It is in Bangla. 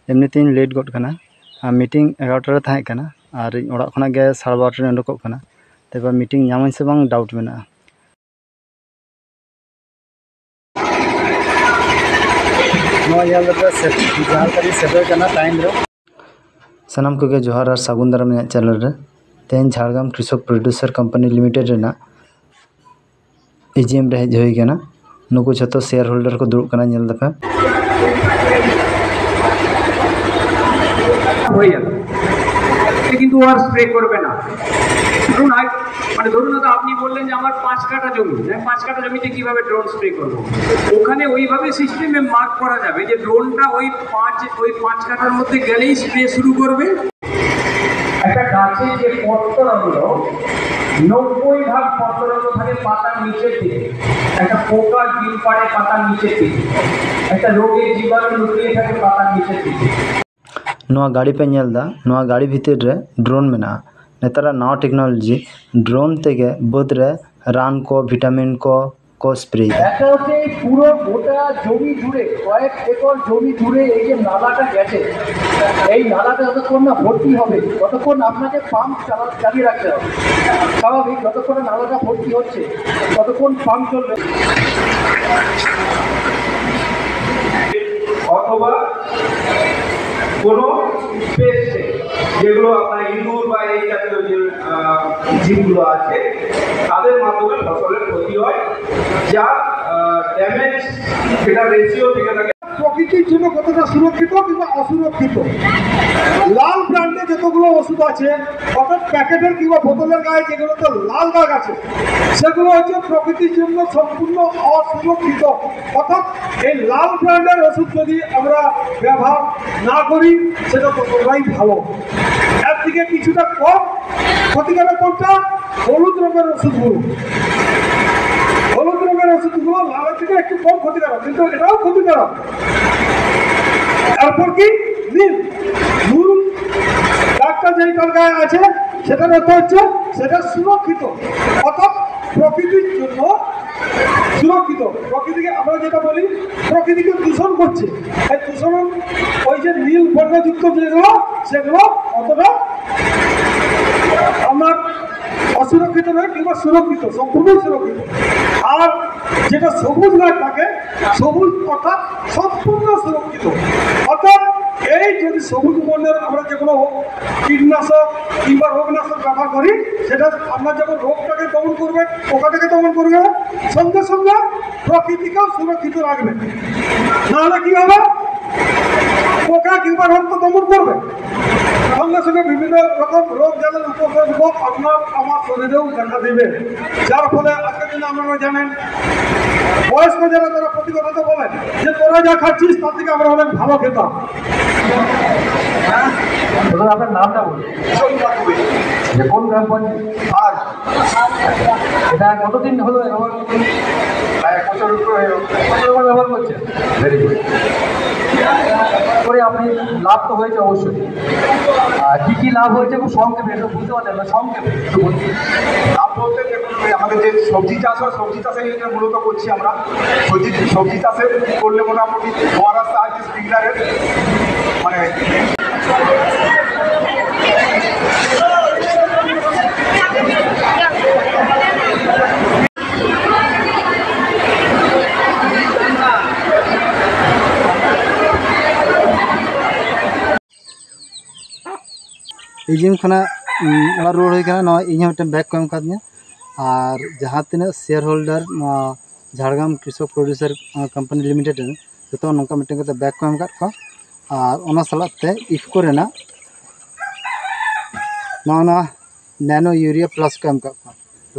एमनीतेई लेट गड कना मीटिंग 11टा रे ताहें कना और ओड़ा खना गे 12:30 रे उडुकोग कना तबे मीटिंग नामाई से बांग डाउट मेना टाइम रे सानाम को जोहार और सागुन दाराम चैनल रे तेन झाड़ग्राम कृषक प्रोड्यूसर कंपनी लिमिटेड रेना एजीएम रे हज होई कना नुकु जतो शेयर होल्डर को दुड़ुब कना नेल दपे হয়ে যাবে কিন্তু আর স্প্রে করবে না ধরুন মানে ধরুন তো আপনি বললেন যে আমার 5 কাঠা জমি 5 কাঠা জমিতে কিভাবে ড্রোন স্প্রে করব ওখানে ওইভাবে সিস্টেমে মার্ক করা যাবে যে ড্রোনটা ওই 5 কাঠার মধ্যে গেলেই স্প্রে শুরু করবে একটা গাছে যে পত্রগুলো 90% পত্রগুলো থাকে পাতার নিচের দিকে একটা পোকা ডিম পাড়ে পাতার নিচের দিকে একটা রোগের জীবাণু লুকিয়ে থাকে পাতার নিচের দিকে नवा गाड़ी पे नेलदा नवा गाड़ी भीतर रे ड्रोन मेना नेतारा नवा टेक्नोलॉजी ड्रोन तेगे बद रे रान को विटामिन को स्प्रे এটা হচ্ছে পুরো গোটা জমি জুড়ে কয়েক একর জমি জুড়ে এই যে নালাটা গেছে এই নালাটা যতক্ষণ না ভর্তি হবে ততক্ষণ আপনাকে পাম্প চালিয়ে রাখতে হবে স্বাভাবিক যতক্ষণ নালাটা ভর্তি হচ্ছে ততক্ষণ পাম্প চলবে অথবা কোনো পেস্টে যেগুলো আপনার ইঁদুর বা এই জাতীয় যে জীবগুলো আছে তাদের মাধ্যমে ফসলের ক্ষতি হয় যা ড্যামেজ সেটা রেশিও থেকে থাকে প্রকৃতির জন্য কতটা সুরক্ষিত কিংবা অসুরক্ষিত লাল ব্র্যান্ডে যতগুলো ওষুধ আছে অর্থাৎ প্যাকেটের কিংবা বোতলের গায়ে যেগুলোতে লাল দাগ আছে সেগুলো হচ্ছে প্রকৃতির জন্য সম্পূর্ণ অসুরক্ষিত অর্থাৎ এই লাল ব্র্যান্ডের ওষুধ যদি আমরা ব্যবহার না করি সেটা ততটাই ভালো এর থেকে কিছুটা কম ক্ষতিকারক কোনটা হলুদ রঙের ওষুধগুলো হলুদ রঙের ওষুধগুলো লালের থেকে একটু কম ক্ষতিকারক কিন্তু এটাও ক্ষতিকারক তারপর কি নীল নীল ডাক্তার যেই গায়ে আছে সেটার অর্থ হচ্ছে সেটা সুরক্ষিত অর্থাৎ প্রকৃতির জন্য সুরক্ষিত প্রকৃতিকে আমরা যেটা বলি প্রকৃতিকে দূষণ করছে এই দূষণ ওই যে নীল বর্ণযুক্ত যেগুলো সেগুলো অতটা আমার অসুরক্ষিত নয় কিংবা সুরক্ষিত সম্পূর্ণ সুরক্ষিত আর যেটা সবুজ গাছ থাকে সবুজ অর্থাৎ সম্পূর্ণ সুরক্ষিত অর্থাৎ এই যদি সবুজ বর্ণের আমরা যে কোনো কীটনাশক কিংবা রোগনাশক ব্যবহার করি সেটা আমরা যেমন রোগটাকে দমন করবে পোকাটাকে দমন করবে সঙ্গে সঙ্গে প্রকৃতিকেও সুরক্ষিত রাখবে নাহলে কি হবে পোকা কিংবা রোগ তো দমন করবে সঙ্গে সঙ্গে বিভিন্ন রকম রোগ জ্বালার উপসর্গ আপনার আমার শরীরেও দেখা দেবে যার ফলে আজকের দিনে আপনারা জানেন বয়স্ক যারা তারা প্রতি কথাতে বলেন যে তোরা যা খাচ্ছিস তার থেকে আমরা অনেক ভালো খেতাম আপনার নামটা বলুন কোন গ্রাম পঞ্চায়েত এটা কতদিন হলো ব্যবহার করতে 1 বছর ব্যবহার করছেন ভেরি গুড করে আপনি লাভ তো হয়েছে অবশ্যই কি কি লাভ হয়েছে খুব সংক্ষেপে এটা বুঝতে পারলেন না সংক্ষেপে লাভ বলতে আমাদের যে সবজি চাষ হয় সবজি চাষে মূলত করছি আমরা সবজি চাষে করলে মোটামুটি ফোয়ারার সাহায্যে স্প্রিংলারের মানে एजीएम खना ओड़ा रोड होई कना नवा इᱧ मिटन बैग को एम कादिया और जहाँ तीना शेयर होल्डर झाड़ग्राम कृषक प्रोड्यूसर कंपनी लिमिटेड जो नौका मिटन कते बैग को एम काद को और ओना सलाते इफको रेना नवा नैनो यूरिया प्लस को एम काद को